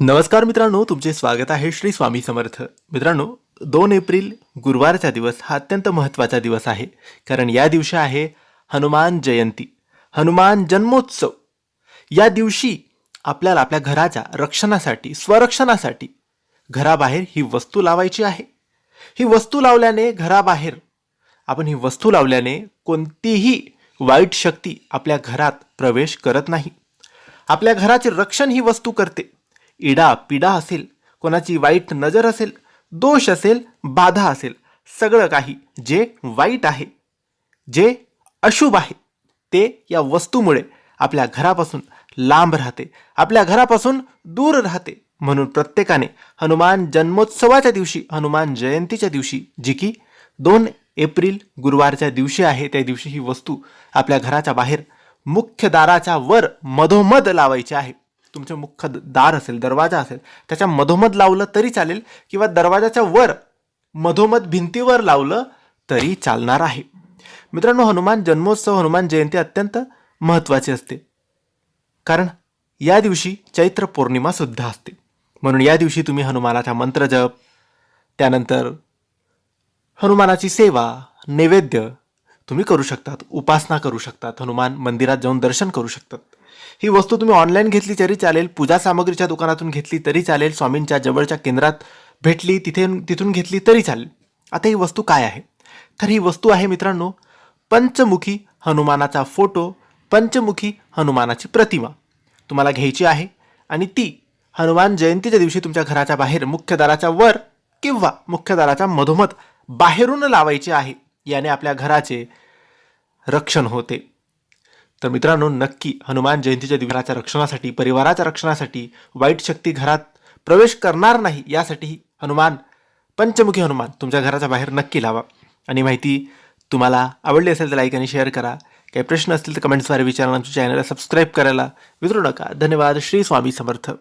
नमस्कार मित्रांनो, तुमचे स्वागत आहे श्री स्वामी समर्थ. मित्रांनो, 2 एप्रिल गुरुवारचा दिवस हा अत्यंत महत्त्वाचा दिवस आहे. कारण या दिवशी आहे हनुमान जयंती, हनुमान जन्मोत्सव. या दिवशी आपल्याला आपल्या घराच्या रक्षणासाठी, स्वरक्षणासाठी घराबाहेर ही वस्तू लावायची आहे. ही वस्तू लावल्याने घराबाहेर आपण ही वस्तू लावल्याने कोणतीही वाईट शक्ती आपल्या घरात प्रवेश करत नाही. आपल्या घराचे रक्षण ही वस्तू करते. इडा पिडा असेल, कोणाची वाईट नजर असेल, दोष असेल, बाधा असेल, सगळं काही जे वाईट आहे, जे अशुभ आहे, ते या वस्तूमुळे आपल्या घरापासून लांब राहते, आपल्या घरापासून दूर राहते. म्हणून प्रत्येकाने हनुमान जन्मोत्सवाच्या दिवशी, हनुमान जयंतीच्या दिवशी, जी की 2 एप्रिल गुरुवारच्या दिवशी आहे, त्या दिवशी ही वस्तू आपल्या घराच्या बाहेर मुख्य दाराच्या वर मधोमध लावायची आहे. तुमचं मुख्य दार असेल, दरवाजा असेल, त्याच्या मधोमध लावलं तरी चालेल, किंवा दरवाजाच्या वर मधोमध भिंतीवर लावलं तरी चालणार आहे. मित्रांनो, हनुमान जन्मोत्सव, हनुमान जयंती अत्यंत महत्त्वाची असते. कारण या दिवशी चैत्र पौर्णिमा सुद्धा असते. म्हणून या दिवशी तुम्ही हनुमानाचा मंत्र जप, त्यानंतर हनुमानाची सेवा, नैवेद्य तुम्ही करू शकतात, उपासना करू शकतात, हनुमान मंदिरात जाऊन दर्शन करू शकतात. ही वस्तू तुम्ही ऑनलाईन घेतली तरी चालेल, पूजा सामग्रीच्या दुकानातून घेतली तरी चालेल, स्वामींच्या जवळच्या केंद्रात भेटली तिथून घेतली तरी चालेल. आता ही वस्तू काय आहे? तर ही वस्तू आहे मित्रांनो, पंचमुखी हनुमानाचा फोटो, पंचमुखी हनुमानाची प्रतिमा तुम्हाला घ्यायची आहे. आणि ती हनुमान जयंतीच्या दिवशी तुमच्या घराच्या बाहेर मुख्य दाराच्या वर किंवा मुख्य दाराच्या मधोमध बाहेरून लावायची आहे. याने आपल्या घराचे रक्षण होते. तर मित्रांनो, नक्की हनुमान जयंतीच्या दिवसाच्या रक्षणासाठी, परिवाराच्या रक्षणासाठी, वाईट शक्ती घरात प्रवेश करणार नाही यासाठी पंचमुखी हनुमान तुमच्या घराच्या बाहेर नक्की लावा. आणि माहिती तुम्हाला आवडली असेल तर लाईक आणि शेअर करा. काही प्रश्न असतील तर कमेंट्सद्वारे विचारा. आमच्या चॅनलला सबस्क्राईब करायला विसरू नका. धन्यवाद. श्री स्वामी समर्थ.